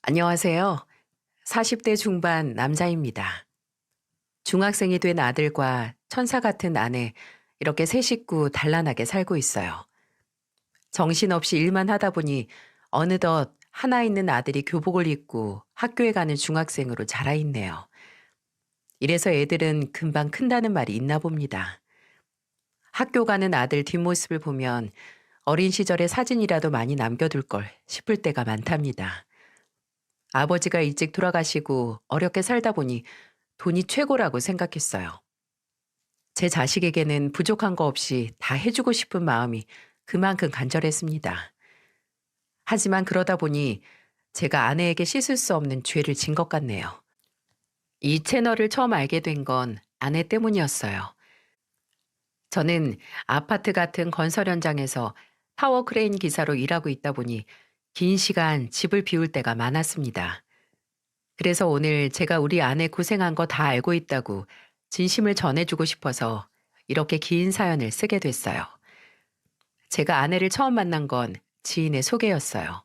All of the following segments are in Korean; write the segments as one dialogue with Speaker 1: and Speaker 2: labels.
Speaker 1: 안녕하세요. 40대 중반 남자입니다. 중학생이 된 아들과 천사 같은 아내, 이렇게 세 식구 단란하게 살고 있어요. 정신없이 일만 하다 보니 어느덧 하나 있는 아들이 교복을 입고 학교에 가는 중학생으로 자라 있네요. 이래서 애들은 금방 큰다는 말이 있나 봅니다. 학교 가는 아들 뒷모습을 보면 어린 시절의 사진이라도 많이 남겨둘 걸 싶을 때가 많답니다. 아버지가 일찍 돌아가시고 어렵게 살다 보니 돈이 최고라고 생각했어요. 제 자식에게는 부족한 거 없이 다 해주고 싶은 마음이 그만큼 간절했습니다. 하지만 그러다 보니 제가 아내에게 씻을 수 없는 죄를 진 것 같네요. 이 채널을 처음 알게 된 건 아내 때문이었어요. 저는 아파트 같은 건설 현장에서 타워 크레인 기사로 일하고 있다 보니 긴 시간 집을 비울 때가 많았습니다. 그래서 오늘 제가 우리 아내 고생한 거 다 알고 있다고 진심을 전해주고 싶어서 이렇게 긴 사연을 쓰게 됐어요. 제가 아내를 처음 만난 건 지인의 소개였어요.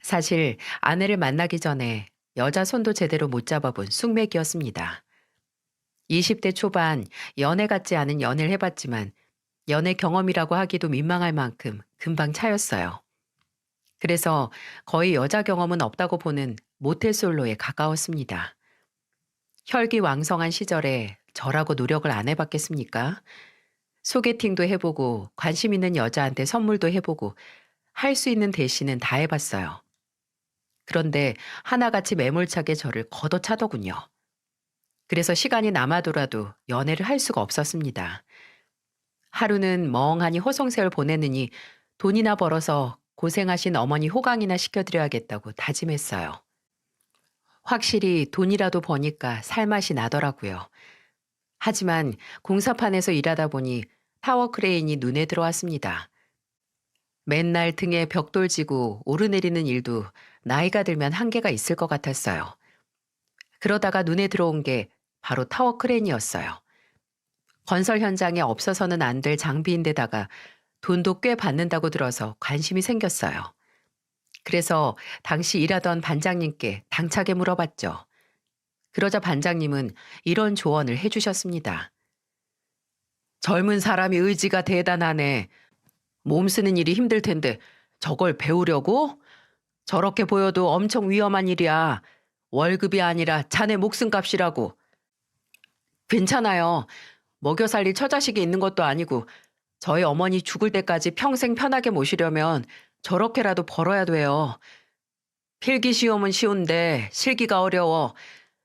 Speaker 1: 사실 아내를 만나기 전에 여자 손도 제대로 못 잡아본 숙맥이었습니다. 20대 초반 연애 같지 않은 연애를 해봤지만 연애 경험이라고 하기도 민망할 만큼 금방 차였어요. 그래서 거의 여자 경험은 없다고 보는 모태솔로에 가까웠습니다. 혈기왕성한 시절에 저라고 노력을 안 해봤겠습니까? 소개팅도 해보고 관심 있는 여자한테 선물도 해보고 할 수 있는 대신은 다 해봤어요. 그런데 하나같이 매몰차게 저를 걷어차더군요. 그래서 시간이 남아도라도 연애를 할 수가 없었습니다. 하루는 멍하니 호송세월 보내느니 돈이나 벌어서 고생하신 어머니 호강이나 시켜드려야겠다고 다짐했어요. 확실히 돈이라도 버니까 살맛이 나더라고요. 하지만 공사판에서 일하다 보니 타워 크레인이 눈에 들어왔습니다. 맨날 등에 벽돌 지고 오르내리는 일도 나이가 들면 한계가 있을 것 같았어요. 그러다가 눈에 들어온 게 바로 타워 크레인이었어요. 건설 현장에 없어서는 안 될 장비인데다가 돈도 꽤 받는다고 들어서 관심이 생겼어요. 그래서 당시 일하던 반장님께 당차게 물어봤죠. 그러자 반장님은 이런 조언을 해주셨습니다. 젊은 사람이 의지가 대단하네. 몸 쓰는 일이 힘들 텐데 저걸 배우려고? 저렇게 보여도 엄청 위험한 일이야. 월급이 아니라 자네 목숨값이라고. 괜찮아요. 먹여 살릴 처자식이 있는 것도 아니고 저희 어머니 죽을 때까지 평생 편하게 모시려면 저렇게라도 벌어야 돼요. 필기 시험은 쉬운데 실기가 어려워.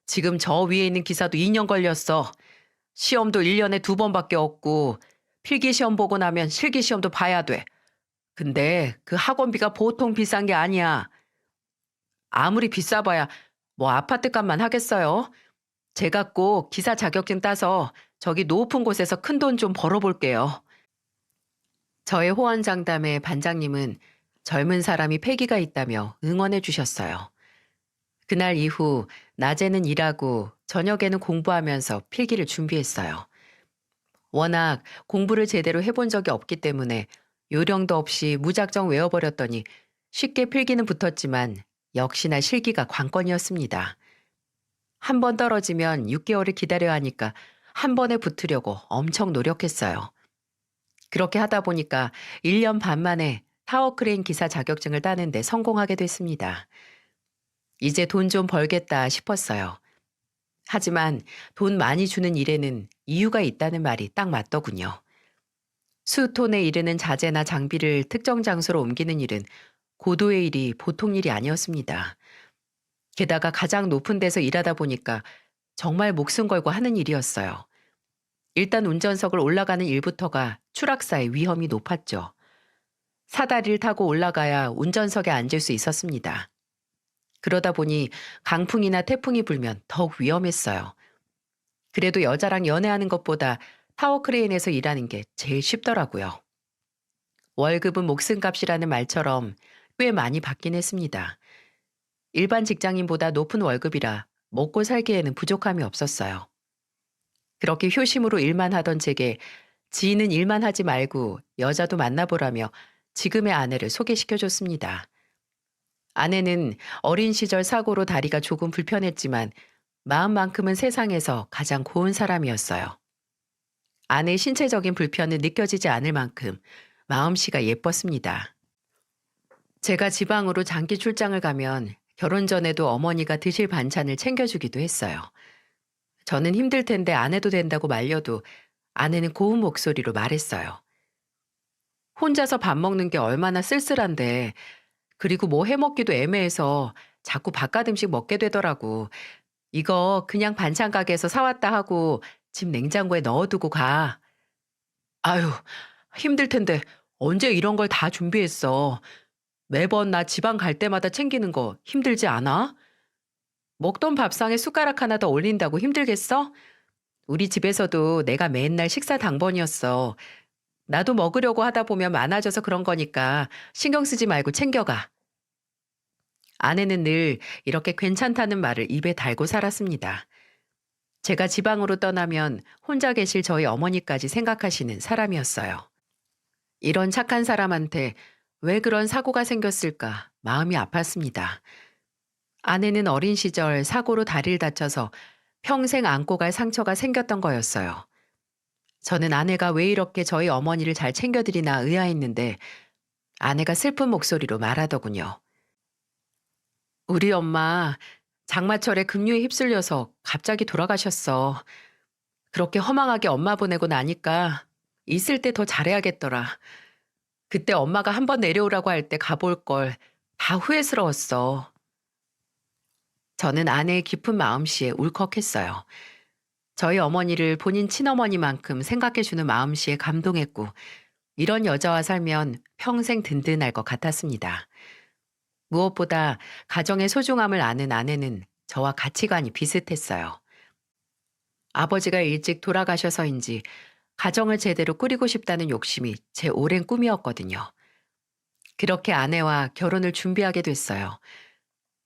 Speaker 1: 지금 저 위에 있는 기사도 2년 걸렸어. 시험도 1년에 2번밖에 없고 필기 시험 보고 나면 실기 시험도 봐야 돼. 근데 그 학원비가 보통 비싼 게 아니야. 아무리 비싸봐야 뭐 아파트값만 하겠어요. 제가 꼭 기사 자격증 따서 저기 높은 곳에서 큰 돈 좀 벌어볼게요. 저의 호언장담에 반장님은 젊은 사람이 패기가 있다며 응원해 주셨어요. 그날 이후 낮에는 일하고 저녁에는 공부하면서 필기를 준비했어요. 워낙 공부를 제대로 해본 적이 없기 때문에 요령도 없이 무작정 외워버렸더니 쉽게 필기는 붙었지만 역시나 실기가 관건이었습니다. 한 번 떨어지면 6개월을 기다려야 하니까 한 번에 붙으려고 엄청 노력했어요. 그렇게 하다 보니까 1년 반 만에 타워크레인 기사 자격증을 따는데 성공하게 됐습니다. 이제 돈 좀 벌겠다 싶었어요. 하지만 돈 많이 주는 일에는 이유가 있다는 말이 딱 맞더군요. 수톤에 이르는 자재나 장비를 특정 장소로 옮기는 일은 고도의 일이 보통 일이 아니었습니다. 게다가 가장 높은 데서 일하다 보니까 정말 목숨 걸고 하는 일이었어요. 일단 운전석을 올라가는 일부터가 추락사의 위험이 높았죠. 사다리를 타고 올라가야 운전석에 앉을 수 있었습니다. 그러다 보니 강풍이나 태풍이 불면 더욱 위험했어요. 그래도 여자랑 연애하는 것보다 타워 크레인에서 일하는 게 제일 쉽더라고요. 월급은 목숨값이라는 말처럼 꽤 많이 받긴 했습니다. 일반 직장인보다 높은 월급이라 먹고 살기에는 부족함이 없었어요. 그렇게 효심으로 일만 하던 제게 지인은 일만 하지 말고 여자도 만나보라며 지금의 아내를 소개시켜줬습니다. 아내는 어린 시절 사고로 다리가 조금 불편했지만 마음만큼은 세상에서 가장 고운 사람이었어요. 아내의 신체적인 불편은 느껴지지 않을 만큼 마음씨가 예뻤습니다. 제가 지방으로 장기 출장을 가면 결혼 전에도 어머니가 드실 반찬을 챙겨주기도 했어요. 저는 힘들 텐데 안 해도 된다고 말려도 아내는 고운 목소리로 말했어요. 혼자서 밥 먹는 게 얼마나 쓸쓸한데, 그리고 뭐 해먹기도 애매해서 자꾸 바깥 음식 먹게 되더라고. 이거 그냥 반찬 가게에서 사왔다 하고 집 냉장고에 넣어두고 가. 아유, 힘들 텐데 언제 이런 걸 다 준비했어. 매번 나 지방 갈 때마다 챙기는 거 힘들지 않아? 먹던 밥상에 숟가락 하나 더 올린다고 힘들겠어? 우리 집에서도 내가 맨날 식사 당번이었어. 나도 먹으려고 하다 보면 많아져서 그런 거니까 신경 쓰지 말고 챙겨가. 아내는 늘 이렇게 괜찮다는 말을 입에 달고 살았습니다. 제가 지방으로 떠나면 혼자 계실 저희 어머니까지 생각하시는 사람이었어요. 이런 착한 사람한테 왜 그런 사고가 생겼을까 마음이 아팠습니다. 아내는 어린 시절 사고로 다리를 다쳐서 평생 안고 갈 상처가 생겼던 거였어요. 저는 아내가 왜 이렇게 저희 어머니를 잘 챙겨드리나 의아했는데 아내가 슬픈 목소리로 말하더군요. 우리 엄마 장마철에 급류에 휩쓸려서 갑자기 돌아가셨어. 그렇게 허망하게 엄마 보내고 나니까 있을 때 더 잘해야겠더라. 그때 엄마가 한번 내려오라고 할 때 가볼 걸 다 후회스러웠어. 저는 아내의 깊은 마음씨에 울컥했어요. 저희 어머니를 본인 친어머니만큼 생각해주는 마음씨에 감동했고 이런 여자와 살면 평생 든든할 것 같았습니다. 무엇보다 가정의 소중함을 아는 아내는 저와 가치관이 비슷했어요. 아버지가 일찍 돌아가셔서인지 가정을 제대로 꾸리고 싶다는 욕심이 제 오랜 꿈이었거든요. 그렇게 아내와 결혼을 준비하게 됐어요.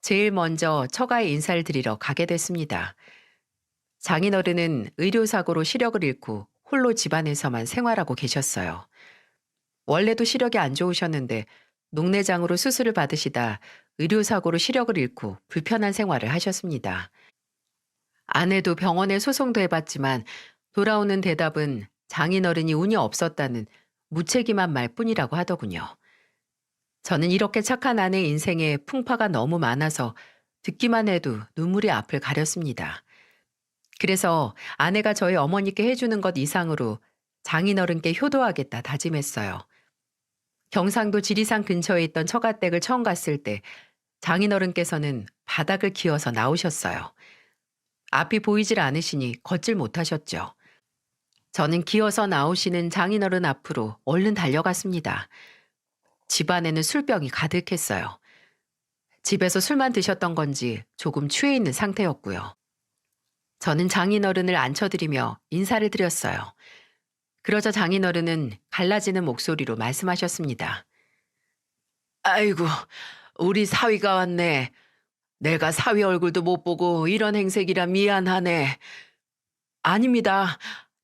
Speaker 1: 제일 먼저 처가에 인사를 드리러 가게 됐습니다. 장인어른은 의료사고로 시력을 잃고 홀로 집안에서만 생활하고 계셨어요. 원래도 시력이 안 좋으셨는데 녹내장으로 수술을 받으시다 의료사고로 시력을 잃고 불편한 생활을 하셨습니다. 아내도 병원에 소송도 해봤지만 돌아오는 대답은 장인어른이 운이 없었다는 무책임한 말뿐이라고 하더군요. 저는 이렇게 착한 아내 인생에 풍파가 너무 많아서 듣기만 해도 눈물이 앞을 가렸습니다. 그래서 아내가 저희 어머니께 해주는 것 이상으로 장인어른께 효도하겠다 다짐했어요. 경상도 지리산 근처에 있던 처가댁을 처음 갔을 때 장인어른께서는 바닥을 기어서 나오셨어요. 앞이 보이질 않으시니 걷질 못하셨죠. 저는 기어서 나오시는 장인어른 앞으로 얼른 달려갔습니다. 집안에는 술병이 가득했어요. 집에서 술만 드셨던 건지 조금 취해 있는 상태였고요. 저는 장인어른을 앉혀드리며 인사를 드렸어요. 그러자 장인어른은 갈라지는 목소리로 말씀하셨습니다. 아이고, 우리 사위가 왔네. 내가 사위 얼굴도 못 보고 이런 행색이라 미안하네. 아닙니다.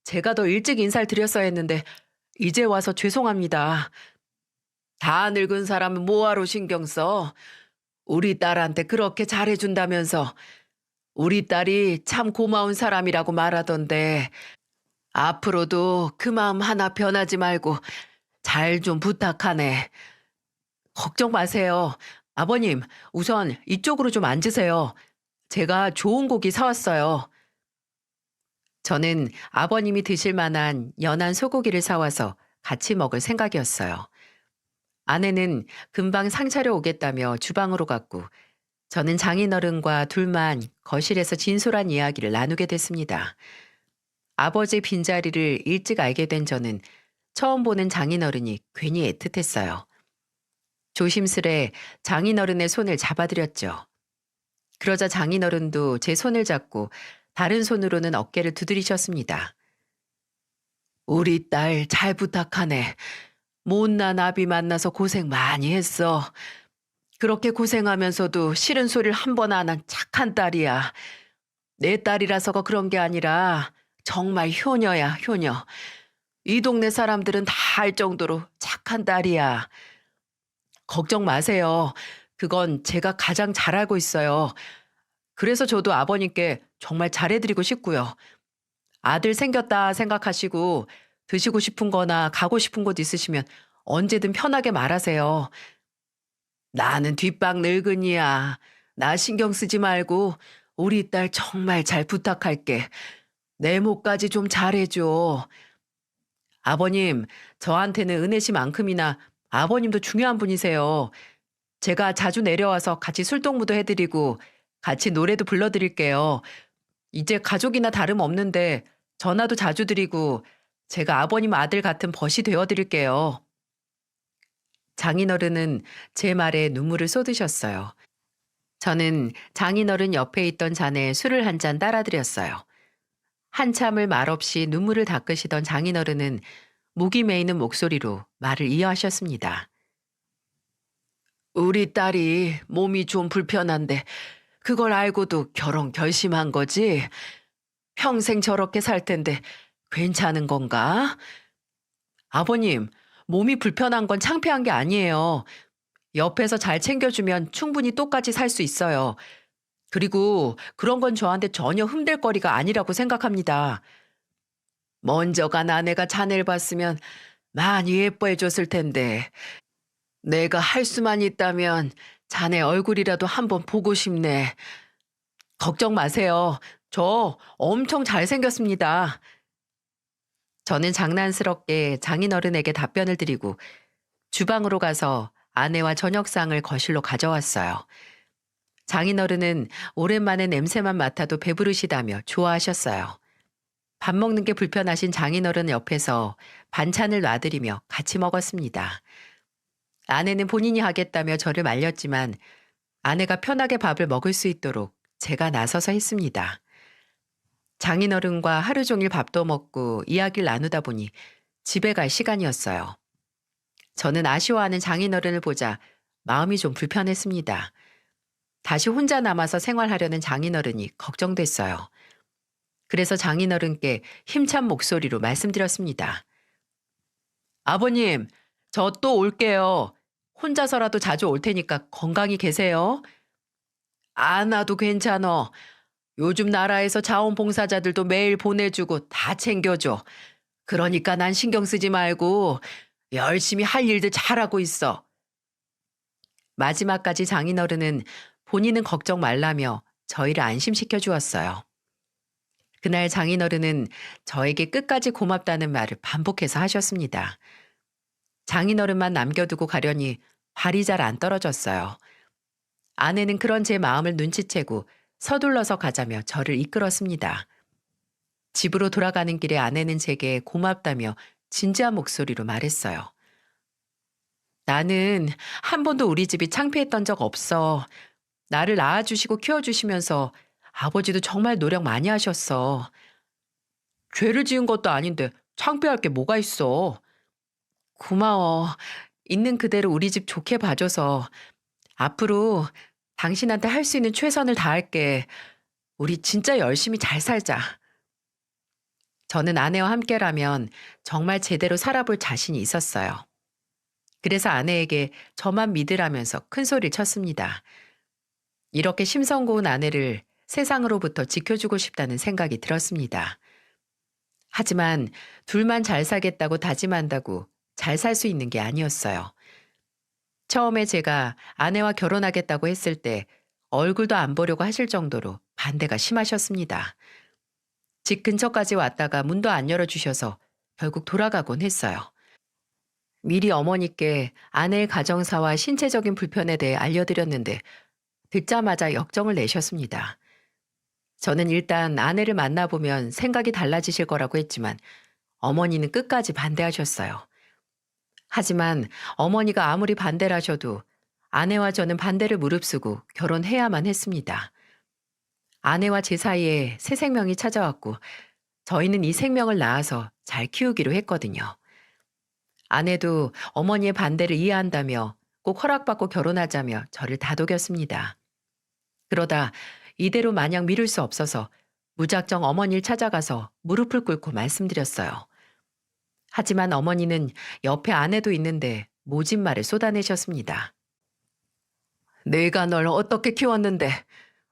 Speaker 1: 제가 더 일찍 인사를 드렸어야 했는데 이제 와서 죄송합니다. 다 늙은 사람은 뭐하러 신경 써? 우리 딸한테 그렇게 잘해준다면서 우리 딸이 참 고마운 사람이라고 말하던데 앞으로도 그 마음 하나 변하지 말고 잘 좀 부탁하네. 걱정 마세요. 아버님, 우선 이쪽으로 좀 앉으세요. 제가 좋은 고기 사왔어요. 저는 아버님이 드실 만한 연한 소고기를 사와서 같이 먹을 생각이었어요. 아내는 금방 상 차려 오겠다며 주방으로 갔고 저는 장인어른과 둘만 거실에서 진솔한 이야기를 나누게 됐습니다. 아버지 빈자리를 일찍 알게 된 저는 처음 보는 장인어른이 괜히 애틋했어요. 조심스레 장인어른의 손을 잡아드렸죠. 그러자 장인어른도 제 손을 잡고 다른 손으로는 어깨를 두드리셨습니다. 우리 딸 잘 부탁하네. 못난 아비 만나서 고생 많이 했어. 그렇게 고생하면서도 싫은 소리를 한 번 안 한 착한 딸이야. 내 딸이라서가 그런 게 아니라 정말 효녀야, 효녀. 이 동네 사람들은 다 알 정도로 착한 딸이야. 걱정 마세요. 그건 제가 가장 잘 알고 있어요. 그래서 저도 아버님께 정말 잘해드리고 싶고요. 아들 생겼다 생각하시고 드시고 싶은 거나 가고 싶은 곳 있으시면 언제든 편하게 말하세요. 나는 뒷방 늙은이야. 나 신경 쓰지 말고 우리 딸 정말 잘 부탁할게. 내 목까지 좀 잘해줘. 아버님, 저한테는 은혜 씨만큼이나 아버님도 중요한 분이세요. 제가 자주 내려와서 같이 술동무도 해드리고 같이 노래도 불러드릴게요. 이제 가족이나 다름없는데 전화도 자주 드리고 제가 아버님 아들 같은 벗이 되어드릴게요. 장인어른은 제 말에 눈물을 쏟으셨어요. 저는 장인어른 옆에 있던 잔에 술을 한 잔 따라드렸어요. 한참을 말없이 눈물을 닦으시던 장인어른은 목이 메이는 목소리로 말을 이어하셨습니다. 우리 딸이 몸이 좀 불편한데 그걸 알고도 결혼 결심한 거지? 평생 저렇게 살 텐데 괜찮은 건가? 아버님, 몸이 불편한 건 창피한 게 아니에요. 옆에서 잘 챙겨주면 충분히 똑같이 살 수 있어요. 그리고 그런 건 저한테 전혀 흠들거리가 아니라고 생각합니다. 먼저 간 아내가 자네를 봤으면 많이 예뻐해 줬을 텐데 내가 할 수만 있다면 자네 얼굴이라도 한번 보고 싶네. 걱정 마세요. 저 엄청 잘생겼습니다. 저는 장난스럽게 장인어른에게 답변을 드리고 주방으로 가서 아내와 저녁상을 거실로 가져왔어요. 장인어른은 오랜만에 냄새만 맡아도 배부르시다며 좋아하셨어요. 밥 먹는 게 불편하신 장인어른 옆에서 반찬을 놔드리며 같이 먹었습니다. 아내는 본인이 하겠다며 저를 말렸지만 아내가 편하게 밥을 먹을 수 있도록 제가 나서서 했습니다. 장인어른과 하루 종일 밥도 먹고 이야기를 나누다 보니 집에 갈 시간이었어요. 저는 아쉬워하는 장인어른을 보자 마음이 좀 불편했습니다. 다시 혼자 남아서 생활하려는 장인어른이 걱정됐어요. 그래서 장인어른께 힘찬 목소리로 말씀드렸습니다. 아버님, 저 또 올게요. 혼자서라도 자주 올 테니까 건강히 계세요. 안 와도 괜찮어. 요즘 나라에서 자원봉사자들도 매일 보내주고 다 챙겨줘. 그러니까 난 신경 쓰지 말고 열심히 할 일들 잘하고 있어. 마지막까지 장인어른은 본인은 걱정 말라며 저희를 안심시켜 주었어요. 그날 장인어른은 저에게 끝까지 고맙다는 말을 반복해서 하셨습니다. 장인어른만 남겨두고 가려니 발이 잘 안 떨어졌어요. 아내는 그런 제 마음을 눈치채고 서둘러서 가자며 저를 이끌었습니다. 집으로 돌아가는 길에 아내는 제게 고맙다며 진지한 목소리로 말했어요. 나는 한 번도 우리 집이 창피했던 적 없어. 나를 낳아주시고 키워주시면서 아버지도 정말 노력 많이 하셨어. 죄를 지은 것도 아닌데 창피할 게 뭐가 있어. 고마워. 있는 그대로 우리 집 좋게 봐줘서 앞으로 당신한테 할 수 있는 최선을 다할게. 우리 진짜 열심히 잘 살자. 저는 아내와 함께라면 정말 제대로 살아볼 자신이 있었어요. 그래서 아내에게 저만 믿으라면서 큰 소리를 쳤습니다. 이렇게 심성 고운 아내를 세상으로부터 지켜주고 싶다는 생각이 들었습니다. 하지만 둘만 잘 살겠다고 다짐한다고 잘 살 수 있는 게 아니었어요. 처음에 제가 아내와 결혼하겠다고 했을 때 얼굴도 안 보려고 하실 정도로 반대가 심하셨습니다. 집 근처까지 왔다가 문도 안 열어주셔서 결국 돌아가곤 했어요. 미리 어머니께 아내의 가정사와 신체적인 불편에 대해 알려드렸는데 듣자마자 역정을 내셨습니다. 저는 일단 아내를 만나보면 생각이 달라지실 거라고 했지만 어머니는 끝까지 반대하셨어요. 하지만 어머니가 아무리 반대를 하셔도 아내와 저는 반대를 무릅쓰고 결혼해야만 했습니다. 아내와 제 사이에 새 생명이 찾아왔고 저희는 이 생명을 낳아서 잘 키우기로 했거든요. 아내도 어머니의 반대를 이해한다며 꼭 허락받고 결혼하자며 저를 다독였습니다. 그러다 이대로 마냥 미룰 수 없어서 무작정 어머니를 찾아가서 무릎을 꿇고 말씀드렸어요. 하지만 어머니는 옆에 아내도 있는데 모진 말을 쏟아내셨습니다. 내가 널 어떻게 키웠는데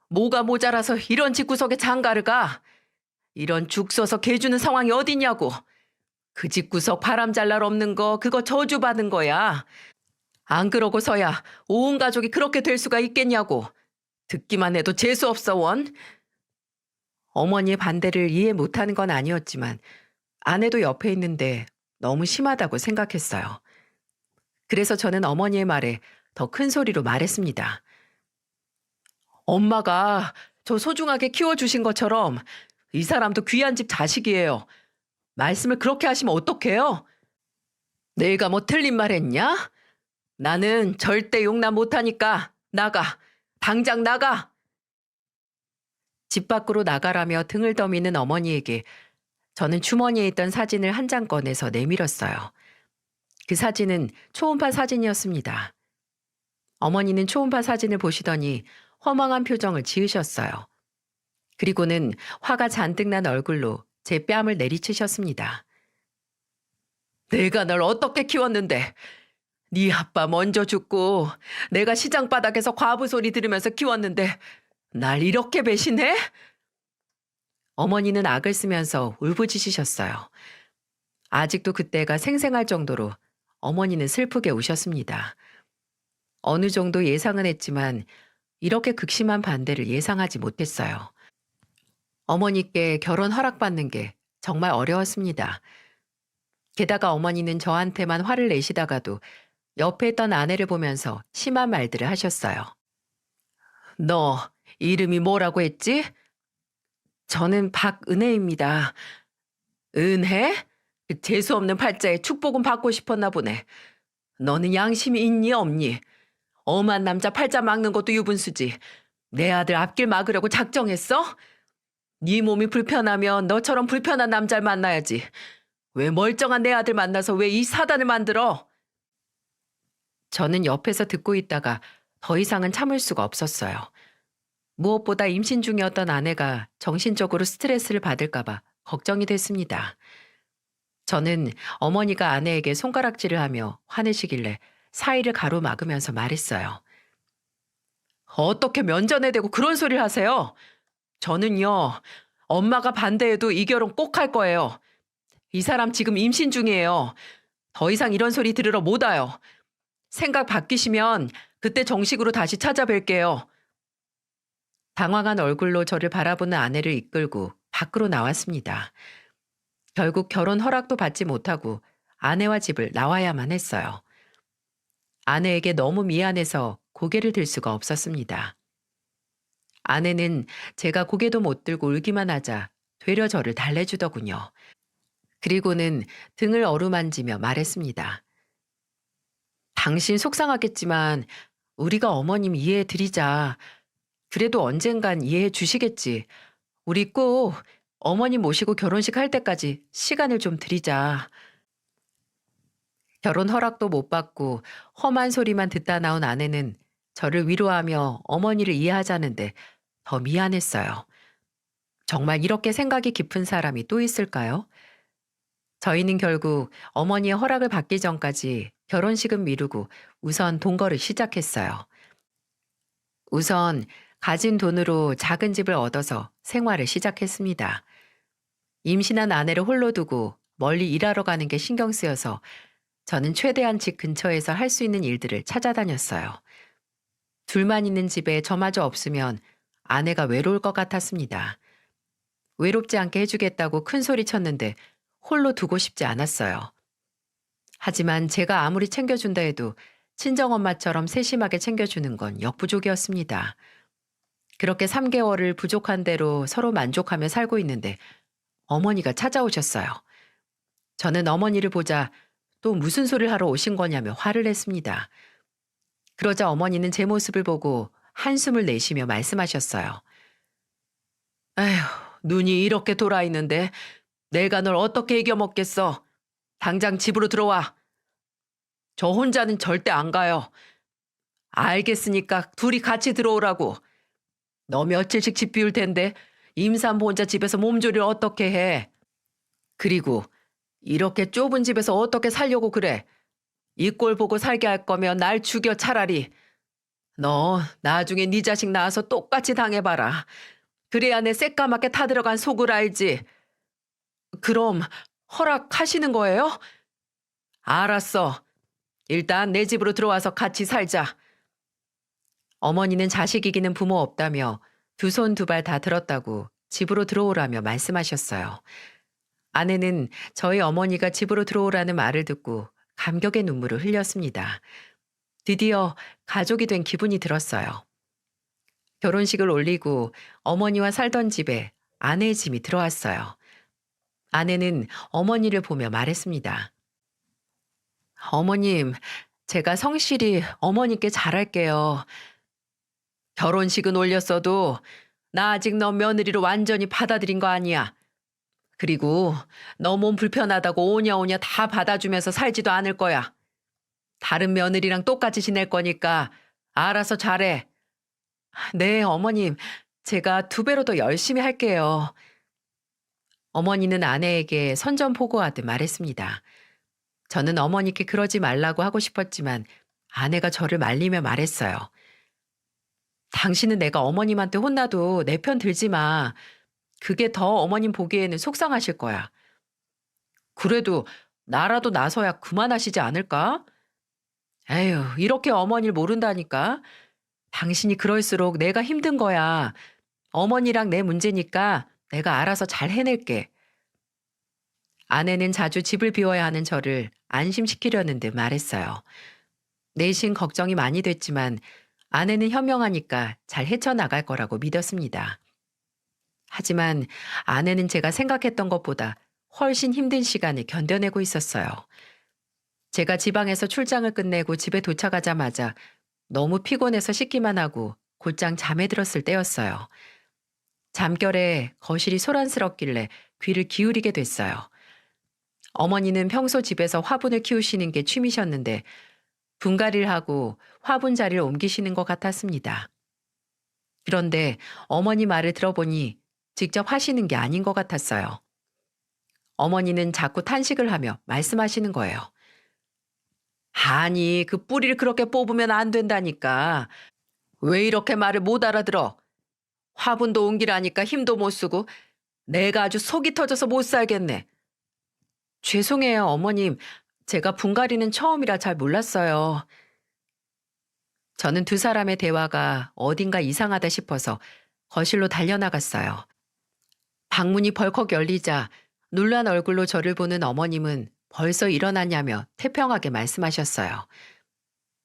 Speaker 1: 뭐가 모자라서 이런 집구석에 장가를 가? 이런 죽 써서 개 주는 상황이 어딨냐고. 그 집구석 바람 잘 날 없는 거 그거 저주받은 거야. 안 그러고서야 온 가족이 그렇게 될 수가 있겠냐고. 듣기만 해도 재수없어 원. 어머니의 반대를 이해 못하는 건 아니었지만 아내도 옆에 있는데 너무 심하다고 생각했어요. 그래서 저는 어머니의 말에 더 큰 소리로 말했습니다. 엄마가 저 소중하게 키워주신 것처럼 이 사람도 귀한 집 자식이에요. 말씀을 그렇게 하시면 어떡해요? 내가 뭐 틀린 말 했냐? 나는 절대 용납 못하니까 나가. 당장 나가. 집 밖으로 나가라며 등을 더미는 어머니에게 저는 주머니에 있던 사진을 한 장 꺼내서 내밀었어요. 그 사진은 초음파 사진이었습니다. 어머니는 초음파 사진을 보시더니 허망한 표정을 지으셨어요. 그리고는 화가 잔뜩 난 얼굴로 제 뺨을 내리치셨습니다. 내가 널 어떻게 키웠는데 네 아빠 먼저 죽고 내가 시장 바닥에서 과부 소리 들으면서 키웠는데 날 이렇게 배신해? 어머니는 악을 쓰면서 울부짖으셨어요. 아직도 그때가 생생할 정도로 어머니는 슬프게 우셨습니다. 어느 정도 예상은 했지만 이렇게 극심한 반대를 예상하지 못했어요. 어머니께 결혼 허락받는 게 정말 어려웠습니다. 게다가 어머니는 저한테만 화를 내시다가도 옆에 있던 아내를 보면서 심한 말들을 하셨어요. 너 이름이 뭐라고 했지? 저는 박은혜입니다. 은혜? 그 재수없는 팔자에 축복은 받고 싶었나 보네. 너는 양심이 있니 없니? 엄한 남자 팔자 막는 것도 유분수지. 내 아들 앞길 막으려고 작정했어? 네 몸이 불편하면 너처럼 불편한 남자를 만나야지. 왜 멀쩡한 내 아들 만나서 왜 이 사단을 만들어? 저는 옆에서 듣고 있다가 더 이상은 참을 수가 없었어요. 무엇보다 임신 중이었던 아내가 정신적으로 스트레스를 받을까봐 걱정이 됐습니다. 저는 어머니가 아내에게 손가락질을 하며 화내시길래 사이를 가로막으면서 말했어요. 어떻게 면전에 대고 그런 소리를 하세요? 저는요, 엄마가 반대해도 이 결혼 꼭 할 거예요. 이 사람 지금 임신 중이에요. 더 이상 이런 소리 들으러 못 와요. 생각 바뀌시면 그때 정식으로 다시 찾아뵐게요. 당황한 얼굴로 저를 바라보는 아내를 이끌고 밖으로 나왔습니다. 결국 결혼 허락도 받지 못하고 아내와 집을 나와야만 했어요. 아내에게 너무 미안해서 고개를 들 수가 없었습니다. 아내는 제가 고개도 못 들고 울기만 하자 되려 저를 달래주더군요. 그리고는 등을 어루만지며 말했습니다. 당신 속상하겠지만 우리가 어머님 이해해 드리자. 그래도 언젠간 이해해 주시겠지. 우리 꼭 어머님 모시고 결혼식 할 때까지 시간을 좀 드리자. 결혼 허락도 못 받고 험한 소리만 듣다 나온 아내는 저를 위로하며 어머니를 이해하자는데 더 미안했어요. 정말 이렇게 생각이 깊은 사람이 또 있을까요? 저희는 결국 어머니의 허락을 받기 전까지 결혼식은 미루고 우선 동거를 시작했어요. 우선 가진 돈으로 작은 집을 얻어서 생활을 시작했습니다. 임신한 아내를 홀로 두고 멀리 일하러 가는 게 신경 쓰여서 저는 최대한 집 근처에서 할 수 있는 일들을 찾아다녔어요. 둘만 있는 집에 저마저 없으면 아내가 외로울 것 같았습니다. 외롭지 않게 해주겠다고 큰 소리 쳤는데 홀로 두고 싶지 않았어요. 하지만 제가 아무리 챙겨준다 해도 친정엄마처럼 세심하게 챙겨주는 건 역부족이었습니다. 그렇게 3개월을 부족한 대로 서로 만족하며 살고 있는데 어머니가 찾아오셨어요. 저는 어머니를 보자 또 무슨 소리를 하러 오신 거냐며 화를 냈습니다. 그러자 어머니는 제 모습을 보고 한숨을 내쉬며 말씀하셨어요. 에휴, 눈이 이렇게 돌아 있는데 내가 널 어떻게 이겨먹겠어. 당장 집으로 들어와. 저 혼자는 절대 안 가요. 알겠으니까 둘이 같이 들어오라고. 너 며칠씩 집 비울 텐데 임산부 혼자 집에서 몸조리를 어떻게 해. 그리고 이렇게 좁은 집에서 어떻게 살려고 그래. 이 꼴 보고 살게 할 거면 날 죽여 차라리. 너 나중에 네 자식 낳아서 똑같이 당해봐라. 그래야 내 새까맣게 타들어간 속을 알지. 그럼 허락하시는 거예요? 알았어. 일단 내 집으로 들어와서 같이 살자. 어머니는 자식 이기는 부모 없다며 두 손 두 발 다 들었다고 집으로 들어오라며 말씀하셨어요. 아내는 저희 어머니가 집으로 들어오라는 말을 듣고 감격의 눈물을 흘렸습니다. 드디어 가족이 된 기분이 들었어요. 결혼식을 올리고 어머니와 살던 집에 아내의 짐이 들어왔어요. 아내는 어머니를 보며 말했습니다. 어머님, 제가 성실히 어머니께 잘할게요. 결혼식은 올렸어도 나 아직 너 며느리로 완전히 받아들인 거 아니야. 그리고 너 몸 불편하다고 오냐오냐 다 받아주면서 살지도 않을 거야. 다른 며느리랑 똑같이 지낼 거니까 알아서 잘해. 네, 어머님. 제가 두 배로 더 열심히 할게요. 어머니는 아내에게 선전포고하듯 말했습니다. 저는 어머니께 그러지 말라고 하고 싶었지만 아내가 저를 말리며 말했어요. 당신은 내가 어머님한테 혼나도 내 편 들지 마. 그게 더 어머님 보기에는 속상하실 거야. 그래도 나라도 나서야 그만하시지 않을까? 에휴, 이렇게 어머니를 모른다니까. 당신이 그럴수록 내가 힘든 거야. 어머니랑 내 문제니까 내가 알아서 잘 해낼게. 아내는 자주 집을 비워야 하는 저를 안심시키려는 듯 말했어요. 내심 걱정이 많이 됐지만 아내는 현명하니까 잘 헤쳐나갈 거라고 믿었습니다. 하지만 아내는 제가 생각했던 것보다 훨씬 힘든 시간을 견뎌내고 있었어요. 제가 지방에서 출장을 끝내고 집에 도착하자마자 너무 피곤해서 씻기만 하고 곧장 잠에 들었을 때였어요. 잠결에 거실이 소란스럽길래 귀를 기울이게 됐어요. 어머니는 평소 집에서 화분을 키우시는 게 취미셨는데 분갈이를 하고 화분 자리를 옮기시는 것 같았습니다. 그런데 어머니 말을 들어보니 직접 하시는 게 아닌 것 같았어요. 어머니는 자꾸 탄식을 하며 말씀하시는 거예요. 아니, 그 뿌리를 그렇게 뽑으면 안 된다니까. 왜 이렇게 말을 못 알아들어? 화분도 옮기라니까 힘도 못 쓰고 내가 아주 속이 터져서 못 살겠네. 죄송해요, 어머님. 제가 분갈이는 처음이라 잘 몰랐어요. 저는 두 사람의 대화가 어딘가 이상하다 싶어서 거실로 달려나갔어요. 방문이 벌컥 열리자 놀란 얼굴로 저를 보는 어머님은 벌써 일어났냐며 태평하게 말씀하셨어요.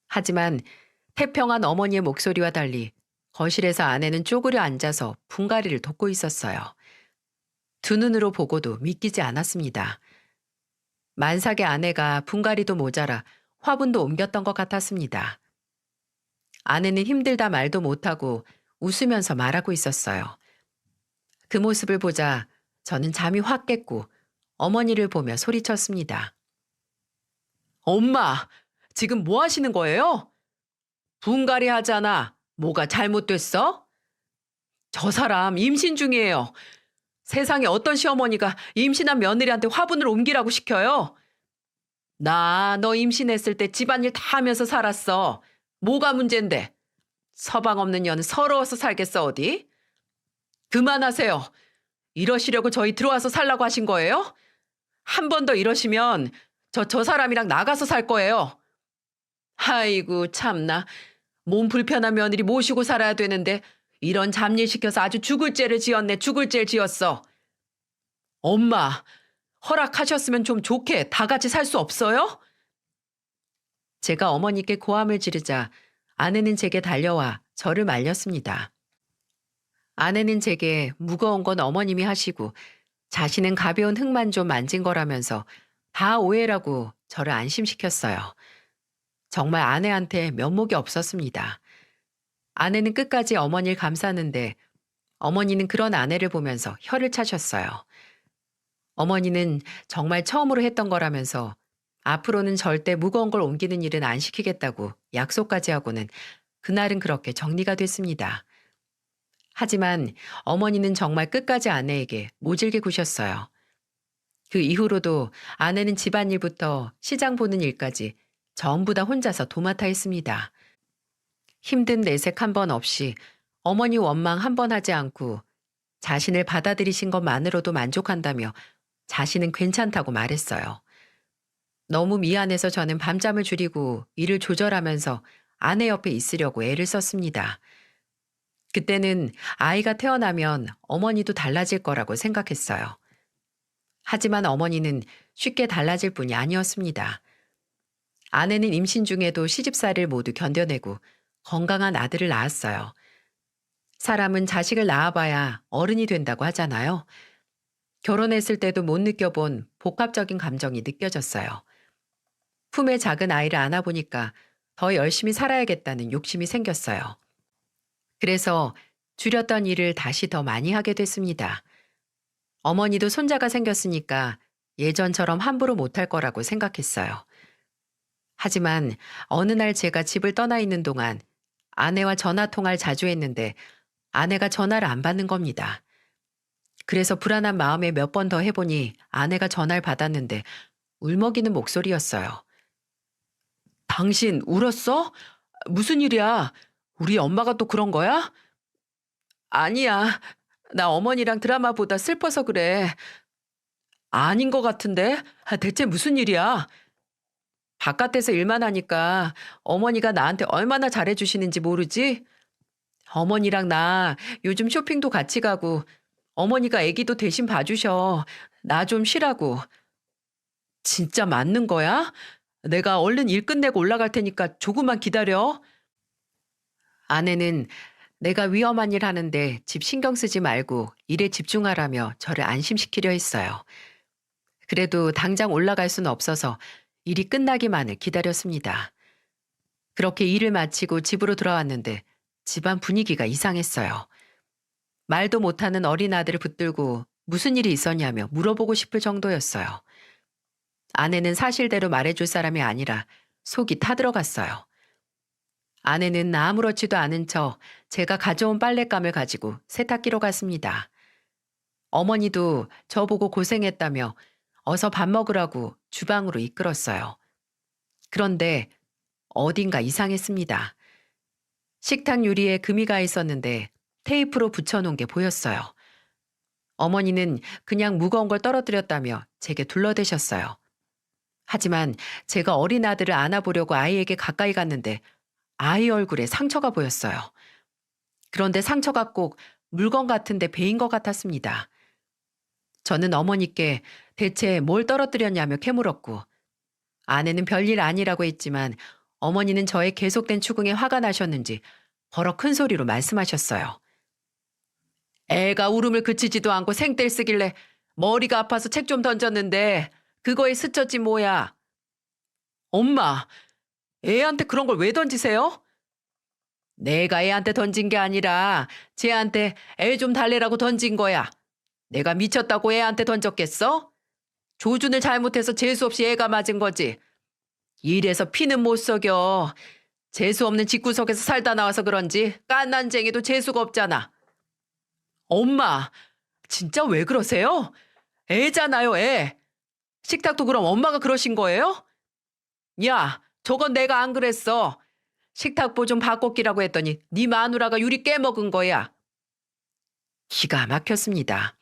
Speaker 1: 하지만 태평한 어머니의 목소리와 달리 거실에서 아내는 쪼그려 앉아서 분갈이를 돕고 있었어요. 두 눈으로 보고도 믿기지 않았습니다. 만삭의 아내가 분갈이도 모자라 화분도 옮겼던 것 같았습니다. 아내는 힘들다 말도 못하고 웃으면서 말하고 있었어요. 그 모습을 보자 저는 잠이 확 깼고 어머니를 보며 소리쳤습니다. 엄마, 지금 뭐 하시는 거예요? 분갈이 하잖아. 뭐가 잘못됐어? 저 사람 임신 중이에요. 세상에 어떤 시어머니가 임신한 며느리한테 화분을 옮기라고 시켜요? 나 너 임신했을 때 집안일 다 하면서 살았어. 뭐가 문젠데? 서방 없는 년은 서러워서 살겠어 어디? 그만하세요. 이러시려고 저희 들어와서 살라고 하신 거예요? 한 번 더 이러시면 저 사람이랑 나가서 살 거예요. 아이고 참나. 몸 불편한 며느리 모시고 살아야 되는데 이런 잡일 시켜서 아주 죽을 죄를 지었네. 죽을 죄를 지었어. 엄마, 허락하셨으면 좀 좋게 다 같이 살 수 없어요? 제가 어머니께 고함을 지르자 아내는 제게 달려와 저를 말렸습니다. 아내는 제게 무거운 건 어머님이 하시고 자신은 가벼운 흙만 좀 만진 거라면서 다 오해라고 저를 안심시켰어요. 정말 아내한테 면목이 없었습니다. 아내는 끝까지 어머니를 감싸는데 어머니는 그런 아내를 보면서 혀를 차셨어요. 어머니는 정말 처음으로 했던 거라면서 앞으로는 절대 무거운 걸 옮기는 일은 안 시키겠다고 약속까지 하고는 그날은 그렇게 정리가 됐습니다. 하지만 어머니는 정말 끝까지 아내에게 모질게 구셨어요. 그 이후로도 아내는 집안일부터 시장 보는 일까지 전부 다 혼자서 도맡아 했습니다. 힘든 내색 한 번 없이 어머니 원망 한 번 하지 않고 자신을 받아들이신 것만으로도 만족한다며 자신은 괜찮다고 말했어요. 너무 미안해서 저는 밤잠을 줄이고 일을 조절하면서 아내 옆에 있으려고 애를 썼습니다. 그때는 아이가 태어나면 어머니도 달라질 거라고 생각했어요. 하지만 어머니는 쉽게 달라질 뿐이 아니었습니다. 아내는 임신 중에도 시집살이를 모두 견뎌내고 건강한 아들을 낳았어요. 사람은 자식을 낳아봐야 어른이 된다고 하잖아요. 결혼했을 때도 못 느껴본 복합적인 감정이 느껴졌어요. 품에 작은 아이를 안아보니까 더 열심히 살아야겠다는 욕심이 생겼어요. 그래서 줄였던 일을 다시 더 많이 하게 됐습니다. 어머니도 손자가 생겼으니까 예전처럼 함부로 못할 거라고 생각했어요. 하지만 어느 날 제가 집을 떠나 있는 동안 아내와 전화 통화를 자주 했는데 아내가 전화를 안 받는 겁니다. 그래서 불안한 마음에 몇 번 더 해보니 아내가 전화를 받았는데 울먹이는 목소리였어요. 당신 울었어? 무슨 일이야? 우리 엄마가 또 그런 거야? 아니야. 나 어머니랑 드라마 보다 슬퍼서 그래. 아닌 것 같은데? 대체 무슨 일이야? 바깥에서 일만 하니까 어머니가 나한테 얼마나 잘해주시는지 모르지? 어머니랑 나 요즘 쇼핑도 같이 가고 어머니가 애기도 대신 봐주셔. 나 좀 쉬라고. 진짜 맞는 거야? 내가 얼른 일 끝내고 올라갈 테니까 조금만 기다려. 아내는 내가 위험한 일 하는데 집 신경 쓰지 말고 일에 집중하라며 저를 안심시키려 했어요. 그래도 당장 올라갈 수는 없어서 일이 끝나기만을 기다렸습니다. 그렇게 일을 마치고 집으로 돌아왔는데 집안 분위기가 이상했어요. 말도 못하는 어린 아들을 붙들고 무슨 일이 있었냐며 물어보고 싶을 정도였어요. 아내는 사실대로 말해줄 사람이 아니라 속이 타들어갔어요. 아내는 아무렇지도 않은 척 제가 가져온 빨랫감을 가지고 세탁기로 갔습니다. 어머니도 저보고 고생했다며 어서 밥 먹으라고 주방으로 이끌었어요. 그런데 어딘가 이상했습니다. 식탁 유리에 금이 가 있었는데 테이프로 붙여놓은 게 보였어요. 어머니는 그냥 무거운 걸 떨어뜨렸다며 제게 둘러대셨어요. 하지만 제가 어린 아들을 안아보려고 아이에게 가까이 갔는데 아이 얼굴에 상처가 보였어요. 그런데 상처가 꼭 물건 같은데 베인 것 같았습니다. 저는 어머니께 대체 뭘 떨어뜨렸냐며 캐물었고 아내는 별일 아니라고 했지만 어머니는 저의 계속된 추궁에 화가 나셨는지 버럭 큰 소리로 말씀하셨어요. 애가 울음을 그치지도 않고 생떼를 쓰길래 머리가 아파서 책 좀 던졌는데 그거에 스쳤지 뭐야. 엄마, 애한테 그런 걸 왜 던지세요? 내가 애한테 던진 게 아니라 쟤한테 애 좀 달래라고 던진 거야. 내가 미쳤다고 애한테 던졌겠어? 조준을 잘못해서 재수없이 애가 맞은 거지. 이래서 피는 못 속여. 재수 없는 집구석에서 살다 나와서 그런지 깐난쟁이도 재수가 없잖아. 엄마, 진짜 왜 그러세요? 애잖아요, 애. 식탁도 그럼 엄마가 그러신 거예요? 야, 저건 내가 안 그랬어. 식탁보 좀 바꿔 끼라고 했더니 네 마누라가 유리 깨먹은 거야. 기가 막혔습니다.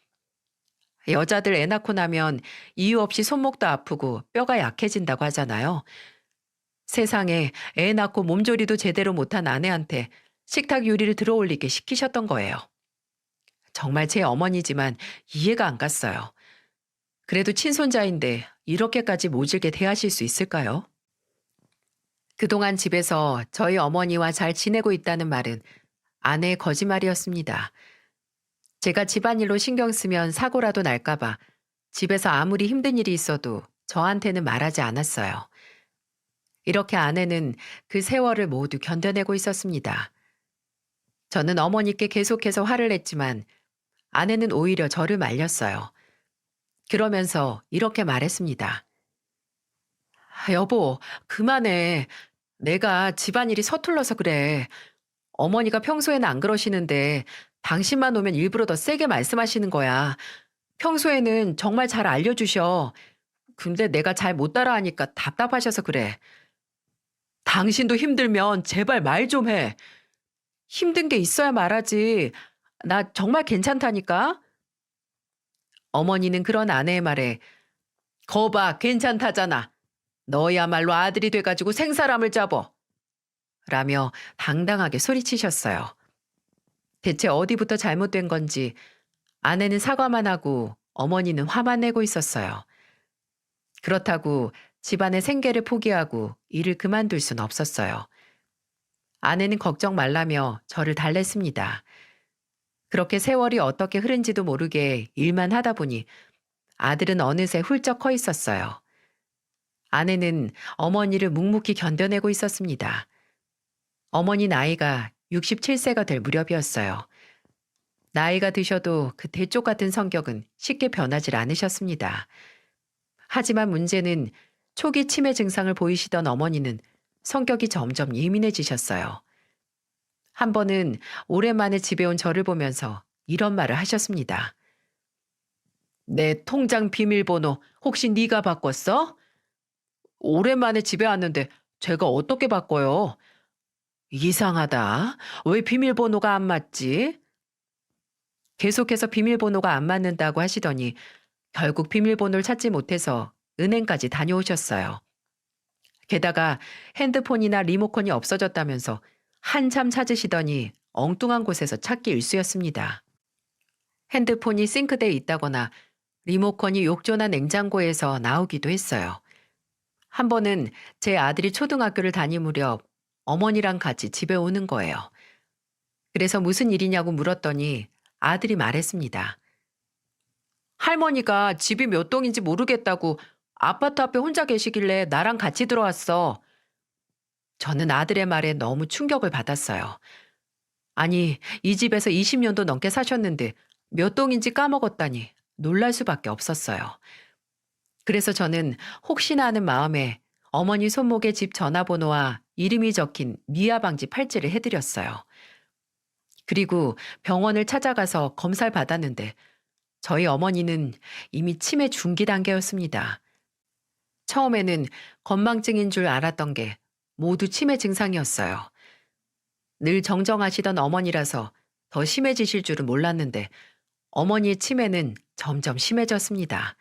Speaker 1: 여자들 애 낳고 나면 이유 없이 손목도 아프고 뼈가 약해진다고 하잖아요. 세상에 애 낳고 몸조리도 제대로 못한 아내한테 식탁 유리를 들어올리게 시키셨던 거예요. 정말 제 어머니지만 이해가 안 갔어요. 그래도 친손자인데 이렇게까지 모질게 대하실 수 있을까요? 그동안 집에서 저희 어머니와 잘 지내고 있다는 말은 아내의 거짓말이었습니다. 제가 집안일로 신경 쓰면 사고라도 날까봐 집에서 아무리 힘든 일이 있어도 저한테는 말하지 않았어요. 이렇게 아내는 그 세월을 모두 견뎌내고 있었습니다. 저는 어머니께 계속해서 화를 냈지만 아내는 오히려 저를 말렸어요. 그러면서 이렇게 말했습니다. 여보, 그만해. 내가 집안일이 서툴러서 그래. 어머니가 평소에는 안 그러시는데 당신만 오면 일부러 더 세게 말씀하시는 거야. 평소에는 정말 잘 알려주셔. 근데 내가 잘 못 따라하니까 답답하셔서 그래. 당신도 힘들면 제발 말 좀 해. 힘든 게 있어야 말하지. 나 정말 괜찮다니까? 어머니는 그런 아내의 말에 거봐, 괜찮다잖아. 너야말로 아들이 돼가지고 생사람을 잡어. 라며 당당하게 소리치셨어요. 대체 어디부터 잘못된 건지 아내는 사과만 하고 어머니는 화만 내고 있었어요. 그렇다고 집안의 생계를 포기하고 일을 그만둘 순 없었어요. 아내는 걱정 말라며 저를 달랬습니다. 그렇게 세월이 어떻게 흐른지도 모르게 일만 하다 보니 아들은 어느새 훌쩍 커 있었어요. 아내는 어머니를 묵묵히 견뎌내고 있었습니다. 어머니 나이가 67세가 될 무렵이었어요. 나이가 드셔도 그 대쪽 같은 성격은 쉽게 변하질 않으셨습니다. 하지만 문제는 초기 치매 증상을 보이시던 어머니는 성격이 점점 예민해지셨어요. 한 번은 오랜만에 집에 온 저를 보면서 이런 말을 하셨습니다. 내 통장 비밀번호 혹시 네가 바꿨어? 오랜만에 집에 왔는데 제가 어떻게 바꿔요? 이상하다. 왜 비밀번호가 안 맞지? 계속해서 비밀번호가 안 맞는다고 하시더니 결국 비밀번호를 찾지 못해서 은행까지 다녀오셨어요. 게다가 핸드폰이나 리모컨이 없어졌다면서 한참 찾으시더니 엉뚱한 곳에서 찾기 일쑤였습니다. 핸드폰이 싱크대에 있다거나 리모컨이 욕조나 냉장고에서 나오기도 했어요. 한 번은 제 아들이 초등학교를 다닐 무렵 어머니랑 같이 집에 오는 거예요. 그래서 무슨 일이냐고 물었더니 아들이 말했습니다. 할머니가 집이 몇 동인지 모르겠다고 아파트 앞에 혼자 계시길래 나랑 같이 들어왔어. 저는 아들의 말에 너무 충격을 받았어요. 아니, 이 집에서 20년도 넘게 사셨는데 몇 동인지 까먹었다니 놀랄 수밖에 없었어요. 그래서 저는 혹시나 하는 마음에 어머니 손목에 집 전화번호와 이름이 적힌 미아방지 팔찌를 해드렸어요. 그리고 병원을 찾아가서 검사를 받았는데 저희 어머니는 이미 치매 중기 단계였습니다. 처음에는 건망증인 줄 알았던 게 모두 치매 증상이었어요. 늘 정정하시던 어머니라서 더 심해지실 줄은 몰랐는데 어머니의 치매는 점점 심해졌습니다.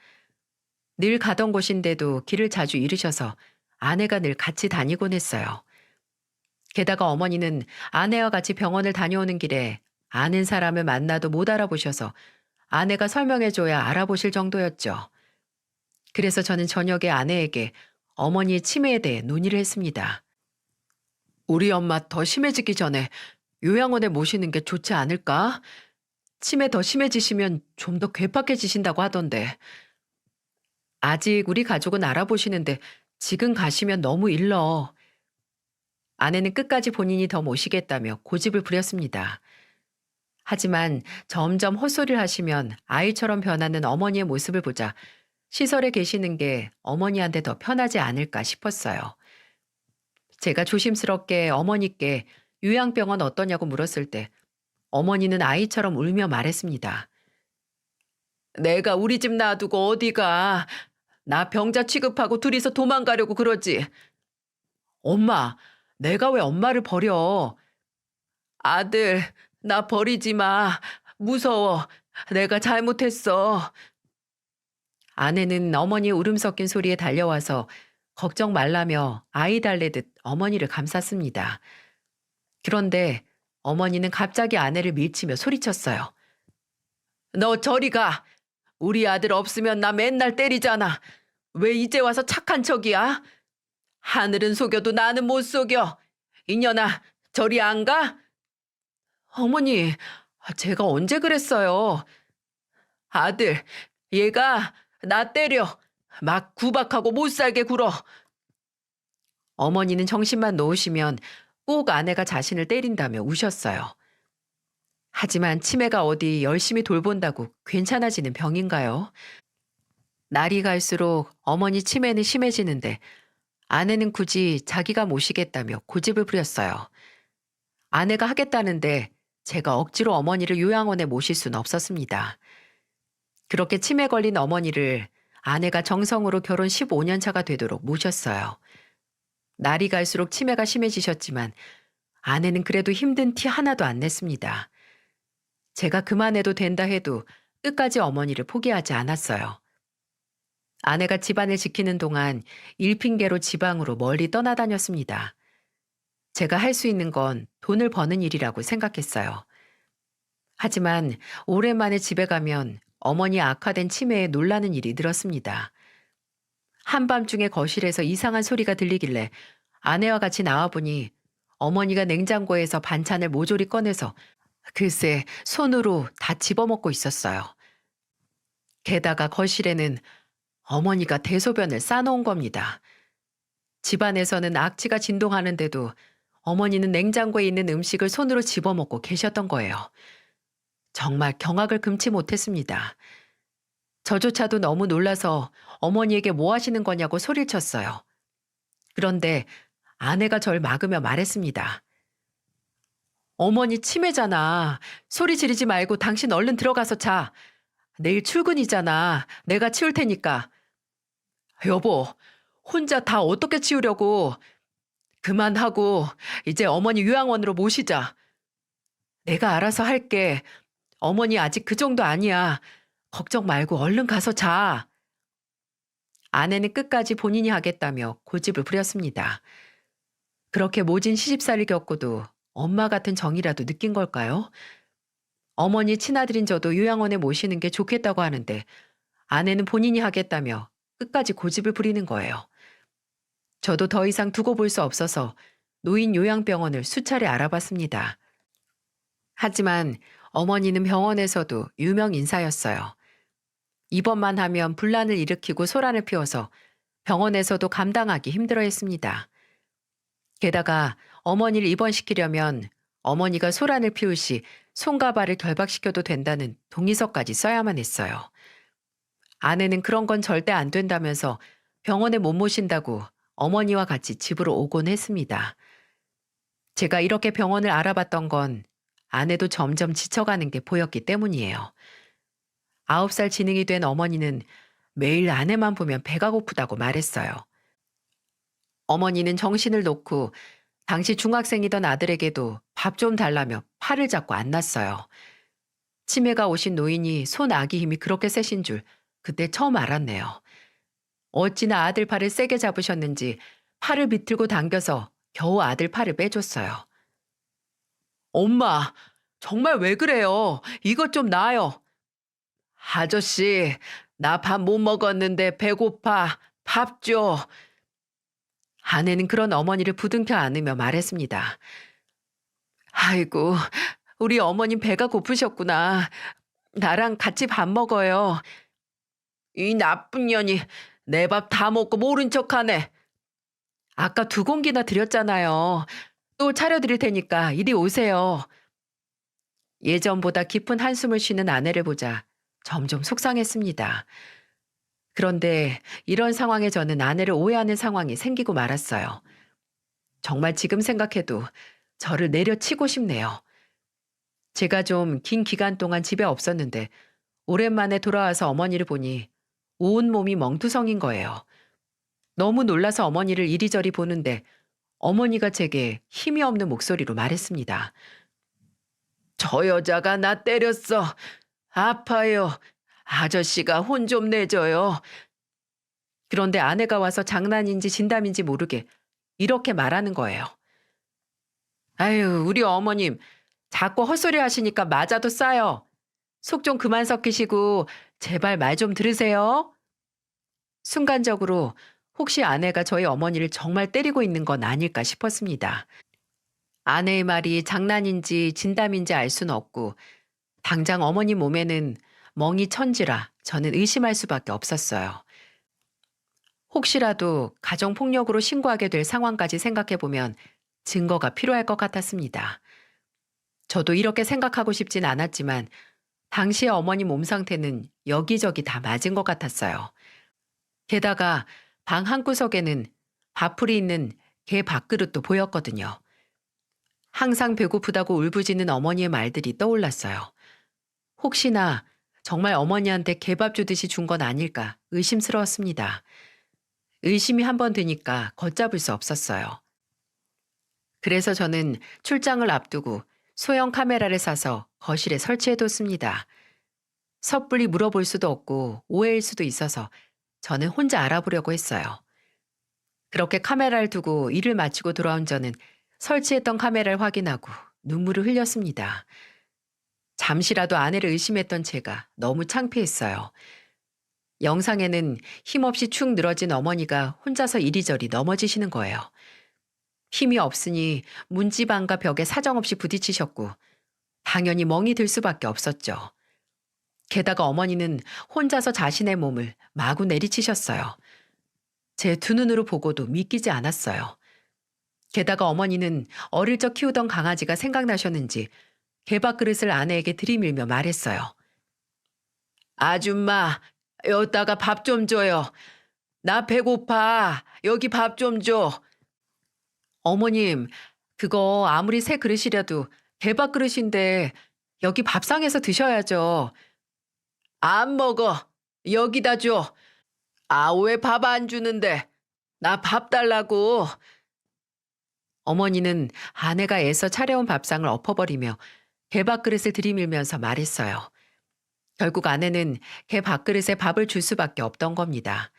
Speaker 1: 늘 가던 곳인데도 길을 자주 잃으셔서 아내가 늘 같이 다니곤 했어요. 게다가 어머니는 아내와 같이 병원을 다녀오는 길에 아는 사람을 만나도 못 알아보셔서 아내가 설명해줘야 알아보실 정도였죠. 그래서 저는 저녁에 아내에게 어머니의 치매에 대해 논의를 했습니다. 우리 엄마 더 심해지기 전에 요양원에 모시는 게 좋지 않을까? 치매 더 심해지시면 좀 더 괴팍해지신다고 하던데. 아직 우리 가족은 알아보시는데 지금 가시면 너무 일러. 아내는 끝까지 본인이 더 모시겠다며 고집을 부렸습니다. 하지만 점점 헛소리를 하시면 아이처럼 변하는 어머니의 모습을 보자 시설에 계시는 게 어머니한테 더 편하지 않을까 싶었어요. 제가 조심스럽게 어머니께 요양병원 어떠냐고 물었을 때 어머니는 아이처럼 울며 말했습니다. 내가 우리 집 놔두고 어디 가. 나 병자 취급하고 둘이서 도망가려고 그러지. 엄마, 내가 왜 엄마를 버려. 아들, 나 버리지 마. 무서워. 내가 잘못했어. 아내는 어머니의 울음 섞인 소리에 달려와서 걱정 말라며 아이 달래듯 어머니를 감쌌습니다. 그런데 어머니는 갑자기 아내를 밀치며 소리쳤어요. 너 저리 가. 우리 아들 없으면 나 맨날 때리잖아. 왜 이제 와서 착한 척이야? 하늘은 속여도 나는 못 속여. 이년아, 저리 안 가? 어머니, 제가 언제 그랬어요? 아들, 얘가 나 때려. 막 구박하고 못 살게 굴어. 어머니는 정신만 놓으시면 꼭 아내가 자신을 때린다며 우셨어요. 하지만 치매가 어디 열심히 돌본다고 괜찮아지는 병인가요? 날이 갈수록 어머니 치매는 심해지는데 아내는 굳이 자기가 모시겠다며 고집을 부렸어요. 아내가 하겠다는데 제가 억지로 어머니를 요양원에 모실 수는 없었습니다. 그렇게 치매 걸린 어머니를 아내가 정성으로 결혼 15년 차가 되도록 모셨어요. 날이 갈수록 치매가 심해지셨지만 아내는 그래도 힘든 티 하나도 안 냈습니다. 제가 그만해도 된다 해도 끝까지 어머니를 포기하지 않았어요. 아내가 집안을 지키는 동안 일 핑계로 지방으로 멀리 떠나다녔습니다. 제가 할 수 있는 건 돈을 버는 일이라고 생각했어요. 하지만 오랜만에 집에 가면 어머니 악화된 치매에 놀라는 일이 늘었습니다. 한밤중에 거실에서 이상한 소리가 들리길래 아내와 같이 나와보니 어머니가 냉장고에서 반찬을 모조리 꺼내서 글쎄 손으로 다 집어먹고 있었어요. 게다가 거실에는 어머니가 대소변을 싸놓은 겁니다. 집안에서는 악취가 진동하는데도 어머니는 냉장고에 있는 음식을 손으로 집어먹고 계셨던 거예요. 정말 경악을 금치 못했습니다. 저조차도 너무 놀라서 어머니에게 뭐 하시는 거냐고 소리를 쳤어요. 그런데 아내가 절 막으며 말했습니다. 어머니 치매잖아. 소리 지르지 말고 당신 얼른 들어가서 자. 내일 출근이잖아. 내가 치울 테니까. 여보, 혼자 다 어떻게 치우려고. 그만하고 이제 어머니 요양원으로 모시자. 내가 알아서 할게. 어머니 아직 그 정도 아니야. 걱정 말고 얼른 가서 자. 아내는 끝까지 본인이 하겠다며 고집을 부렸습니다. 그렇게 모진 시집살이를 겪고도 엄마 같은 정이라도 느낀 걸까요? 어머니 친아들인 저도 요양원에 모시는 게 좋겠다고 하는데 아내는 본인이 하겠다며 끝까지 고집을 부리는 거예요. 저도 더 이상 두고 볼 수 없어서 노인 요양병원을 수차례 알아봤습니다. 하지만 어머니는 병원에서도 유명 인사였어요. 입원만 하면 분란을 일으키고 소란을 피워서 병원에서도 감당하기 힘들어했습니다. 게다가 어머니를 입원시키려면 어머니가 소란을 피울 시 손과 발을 결박시켜도 된다는 동의서까지 써야만 했어요. 아내는 그런 건 절대 안 된다면서 병원에 못 모신다고 어머니와 같이 집으로 오곤 했습니다. 제가 이렇게 병원을 알아봤던 건 아내도 점점 지쳐가는 게 보였기 때문이에요. 9살 지능이 된 어머니는 매일 아내만 보면 배가 고프다고 말했어요. 어머니는 정신을 놓고 당시 중학생이던 아들에게도 밥 좀 달라며 팔을 잡고 안 났어요. 치매가 오신 노인이 손 아기 힘이 그렇게 세신 줄 그때 처음 알았네요. 어찌나 아들 팔을 세게 잡으셨는지 팔을 비틀고 당겨서 겨우 아들 팔을 빼줬어요. 엄마, 정말 왜 그래요? 이것 좀 놔요. 아저씨, 나 밥 못 먹었는데 배고파. 밥 줘. 아내는 그런 어머니를 부둥켜 안으며 말했습니다. 아이고, 우리 어머님 배가 고프셨구나. 나랑 같이 밥 먹어요. 이 나쁜 년이 내 밥 다 먹고 모른 척하네. 아까 2공기나 드렸잖아요. 또 차려드릴 테니까 이리 오세요. 예전보다 깊은 한숨을 쉬는 아내를 보자 점점 속상했습니다. 그런데 이런 상황에 저는 아내를 오해하는 상황이 생기고 말았어요. 정말 지금 생각해도 저를 내려치고 싶네요. 제가 좀 긴 기간 동안 집에 없었는데 오랜만에 돌아와서 어머니를 보니 온몸이 멍투성인 거예요. 너무 놀라서 어머니를 이리저리 보는데 어머니가 제게 힘이 없는 목소리로 말했습니다. 저 여자가 나 때렸어. 아파요. 아저씨가 혼 좀 내줘요. 그런데 아내가 와서 장난인지 진담인지 모르게 이렇게 말하는 거예요. 아유, 우리 어머님 자꾸 헛소리 하시니까 맞아도 싸요. 속 좀 그만 섞이시고 제발 말 좀 들으세요. 순간적으로 혹시 아내가 저희 어머니를 정말 때리고 있는 건 아닐까 싶었습니다. 아내의 말이 장난인지 진담인지 알 수는 없고 당장 어머니 몸에는 멍이 천지라 저는 의심할 수밖에 없었어요. 혹시라도 가정폭력으로 신고하게 될 상황까지 생각해보면 증거가 필요할 것 같았습니다. 저도 이렇게 생각하고 싶진 않았지만 당시의 어머니 몸 상태는 여기저기 다 맞은 것 같았어요. 게다가 방 한구석에는 밥풀이 있는 개 밥그릇도 보였거든요. 항상 배고프다고 울부짖는 어머니의 말들이 떠올랐어요. 혹시나 정말 어머니한테 개밥 주듯이 준 건 아닐까 의심스러웠습니다. 의심이 한 번 드니까 걷잡을 수 없었어요. 그래서 저는 출장을 앞두고 소형 카메라를 사서 거실에 설치해뒀습니다. 섣불리 물어볼 수도 없고 오해일 수도 있어서 저는 혼자 알아보려고 했어요. 그렇게 카메라를 두고 일을 마치고 돌아온 저는 설치했던 카메라를 확인하고 눈물을 흘렸습니다. 잠시라도 아내를 의심했던 제가 너무 창피했어요. 영상에는 힘없이 축 늘어진 어머니가 혼자서 이리저리 넘어지시는 거예요. 힘이 없으니 문지방과 벽에 사정없이 부딪히셨고 당연히 멍이 들 수밖에 없었죠. 게다가 어머니는 혼자서 자신의 몸을 마구 내리치셨어요. 제 두 눈으로 보고도 믿기지 않았어요. 게다가 어머니는 어릴 적 키우던 강아지가 생각나셨는지 개밥그릇을 아내에게 들이밀며 말했어요. 아줌마, 여기다가 밥 좀 줘요. 나 배고파. 여기 밥 좀 줘. 어머님, 그거 아무리 새 그릇이라도 개밥그릇인데 여기 밥상에서 드셔야죠. 안 먹어. 여기다 줘. 아, 왜 밥 안 주는데? 나 밥 달라고. 어머니는 아내가 애써 차려온 밥상을 엎어버리며 개밥그릇을 들이밀면서 말했어요. 결국 아내는 개 밥그릇에 밥을 줄 수밖에 없던 겁니다.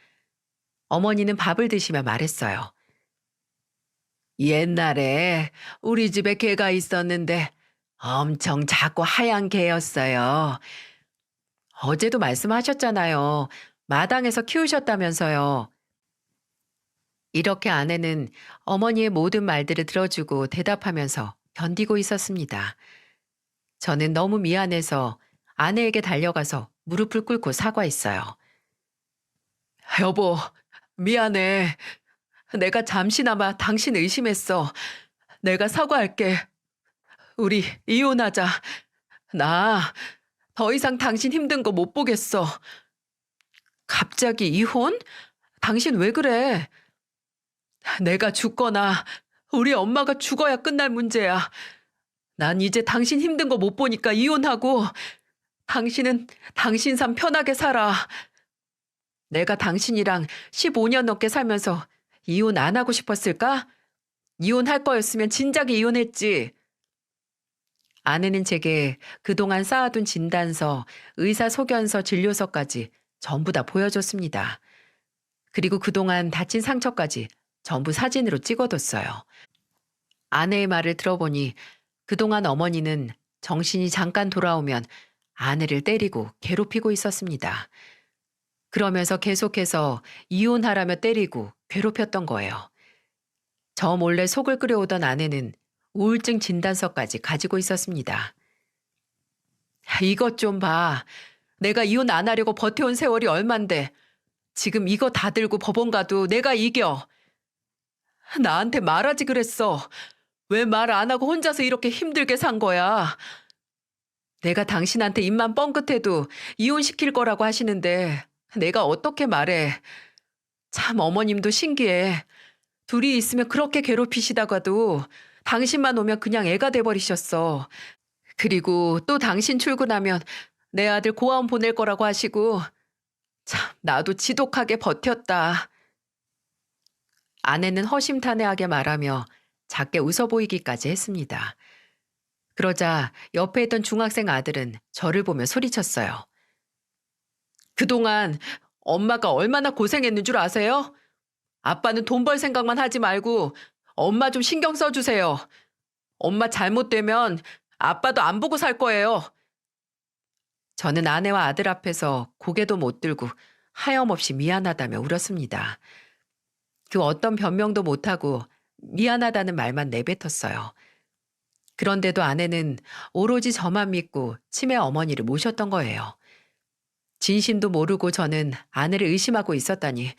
Speaker 1: 어머니는 밥을 드시며 말했어요. 옛날에 우리 집에 개가 있었는데 엄청 작고 하얀 개였어요. 어제도 말씀하셨잖아요. 마당에서 키우셨다면서요. 이렇게 아내는 어머니의 모든 말들을 들어주고 대답하면서 견디고 있었습니다. 저는 너무 미안해서 아내에게 달려가서 무릎을 꿇고 사과했어요. 여보, 미안해. 내가 잠시나마 당신 의심했어. 내가 사과할게. 우리 이혼하자. 나 더 이상 당신 힘든 거 못 보겠어. 갑자기 이혼? 당신 왜 그래? 내가 죽거나 우리 엄마가 죽어야 끝날 문제야. 난 이제 당신 힘든 거 못 보니까 이혼하고 당신은 당신 삶 편하게 살아. 내가 당신이랑 15년 넘게 살면서 이혼 안 하고 싶었을까? 이혼할 거였으면 진작에 이혼했지. 아내는 제게 그동안 쌓아둔 진단서, 의사소견서, 진료서까지 전부 다 보여줬습니다. 그리고 그동안 다친 상처까지 전부 사진으로 찍어뒀어요. 아내의 말을 들어보니 그동안 어머니는 정신이 잠깐 돌아오면 아내를 때리고 괴롭히고 있었습니다. 그러면서 계속해서 이혼하라며 때리고 괴롭혔던 거예요. 저 몰래 속을 끓여오던 아내는 우울증 진단서까지 가지고 있었습니다. 이것 좀 봐. 내가 이혼 안 하려고 버텨온 세월이 얼만데 지금 이거 다 들고 법원 가도 내가 이겨. 나한테 말하지 그랬어. 왜 말 안 하고 혼자서 이렇게 힘들게 산 거야. 내가 당신한테 입만 뻥끗해도 이혼시킬 거라고 하시는데 내가 어떻게 말해. 참 어머님도 신기해. 둘이 있으면 그렇게 괴롭히시다가도 당신만 오면 그냥 애가 돼버리셨어. 그리고 또 당신 출근하면 내 아들 고아원 보낼 거라고 하시고 참 나도 지독하게 버텼다. 아내는 허심탄회하게 말하며 작게 웃어 보이기까지 했습니다. 그러자 옆에 있던 중학생 아들은 저를 보며 소리쳤어요. 그동안 엄마가 얼마나 고생했는 줄 아세요? 아빠는 돈 벌 생각만 하지 말고 엄마 좀 신경 써주세요. 엄마 잘못되면 아빠도 안 보고 살 거예요. 저는 아내와 아들 앞에서 고개도 못 들고 하염없이 미안하다며 울었습니다. 그 어떤 변명도 못하고 미안하다는 말만 내뱉었어요. 그런데도 아내는 오로지 저만 믿고 치매 어머니를 모셨던 거예요. 진심도 모르고 저는 아내를 의심하고 있었다니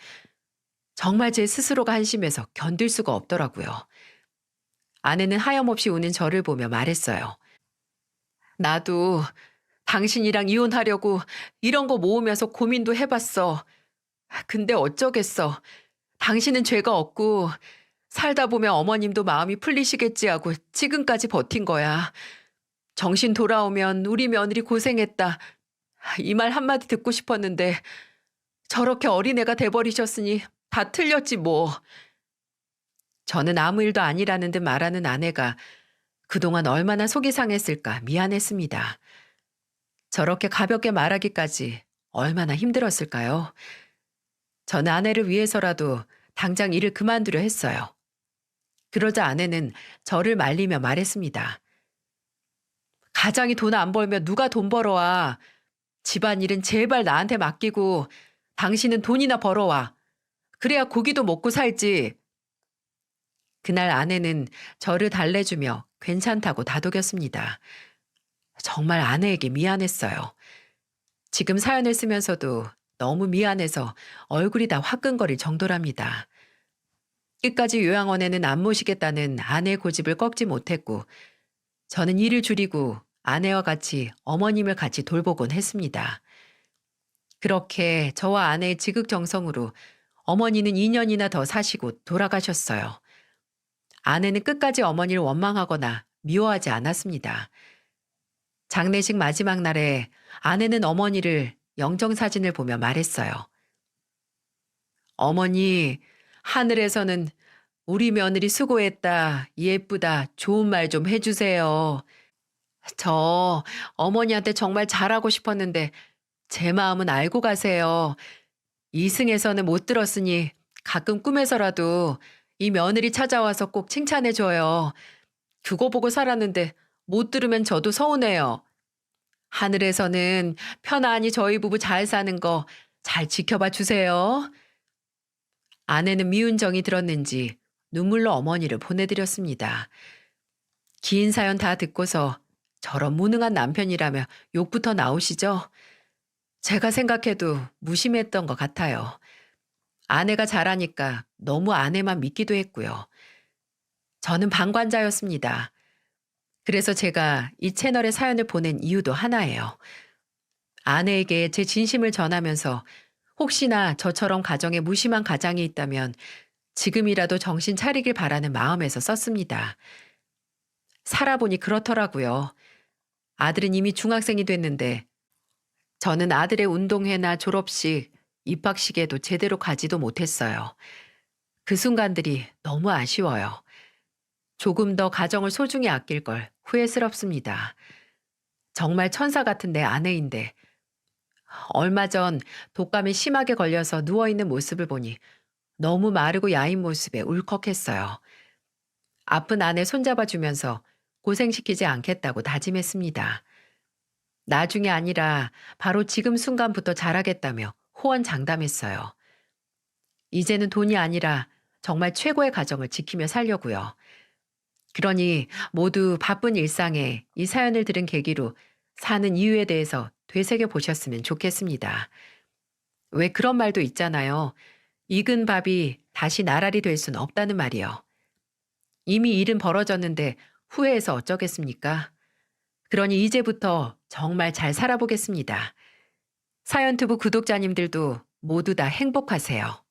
Speaker 1: 정말 제 스스로가 한심해서 견딜 수가 없더라고요. 아내는 하염없이 우는 저를 보며 말했어요. 나도 당신이랑 이혼하려고 이런 거 모으면서 고민도 해봤어. 근데 어쩌겠어. 당신은 죄가 없고 살다 보면 어머님도 마음이 풀리시겠지 하고 지금까지 버틴 거야. 정신 돌아오면 우리 며느리 고생했다. 이 말 한마디 듣고 싶었는데 저렇게 어린애가 돼버리셨으니 다 틀렸지 뭐. 저는 아무 일도 아니라는 듯 말하는 아내가 그동안 얼마나 속이 상했을까 미안했습니다. 저렇게 가볍게 말하기까지 얼마나 힘들었을까요? 전 아내를 위해서라도 당장 일을 그만두려 했어요. 그러자 아내는 저를 말리며 말했습니다. 가장이 돈 안 벌면 누가 돈 벌어와. 집안일은 제발 나한테 맡기고 당신은 돈이나 벌어와. 그래야 고기도 먹고 살지. 그날 아내는 저를 달래주며 괜찮다고 다독였습니다. 정말 아내에게 미안했어요. 지금 사연을 쓰면서도 너무 미안해서 얼굴이 다 화끈거릴 정도랍니다. 끝까지 요양원에는 안 모시겠다는 아내의 고집을 꺾지 못했고 저는 일을 줄이고 아내와 같이 어머님을 같이 돌보곤 했습니다. 그렇게 저와 아내의 지극정성으로 어머니는 2년이나 더 사시고 돌아가셨어요. 아내는 끝까지 어머니를 원망하거나 미워하지 않았습니다. 장례식 마지막 날에 아내는 어머니를 영정사진을 보며 말했어요. 어머니, 하늘에서는 우리 며느리 수고했다, 예쁘다, 좋은 말 좀 해주세요. 저 어머니한테 정말 잘하고 싶었는데 제 마음은 알고 가세요. 이승에서는 못 들었으니 가끔 꿈에서라도 이 며느리 찾아와서 꼭 칭찬해줘요. 그거 보고 살았는데 못 들으면 저도 서운해요. 하늘에서는 편안히 저희 부부 잘 사는 거 잘 지켜봐 주세요. 아내는 미운 정이 들었는지 눈물로 어머니를 보내드렸습니다. 긴 사연 다 듣고서 저런 무능한 남편이라며 욕부터 나오시죠? 제가 생각해도 무심했던 것 같아요. 아내가 잘하니까 너무 아내만 믿기도 했고요. 저는 방관자였습니다. 그래서 제가 이 채널에 사연을 보낸 이유도 하나예요. 아내에게 제 진심을 전하면서 혹시나 저처럼 가정에 무심한 가장이 있다면 지금이라도 정신 차리길 바라는 마음에서 썼습니다. 살아보니 그렇더라고요. 아들은 이미 중학생이 됐는데 저는 아들의 운동회나 졸업식, 입학식에도 제대로 가지도 못했어요. 그 순간들이 너무 아쉬워요. 조금 더 가정을 소중히 아낄 걸 후회스럽습니다. 정말 천사 같은 내 아내인데 얼마 전 독감에 심하게 걸려서 누워있는 모습을 보니 너무 마르고 야인 모습에 울컥했어요. 아픈 아내 손잡아주면서 고생시키지 않겠다고 다짐했습니다. 나중에 아니라 바로 지금 순간부터 잘하겠다며 호언장담했어요. 이제는 돈이 아니라 정말 최고의 가정을 지키며 살려고요. 그러니 모두 바쁜 일상에 이 사연을 들은 계기로 사는 이유에 대해서 되새겨 보셨으면 좋겠습니다. 왜 그런 말도 있잖아요. 익은 밥이 다시 나랄이 될 순 없다는 말이요. 이미 일은 벌어졌는데 후회해서 어쩌겠습니까? 그러니 이제부터 정말 잘 살아보겠습니다. 사연투부 구독자님들도 모두 다 행복하세요.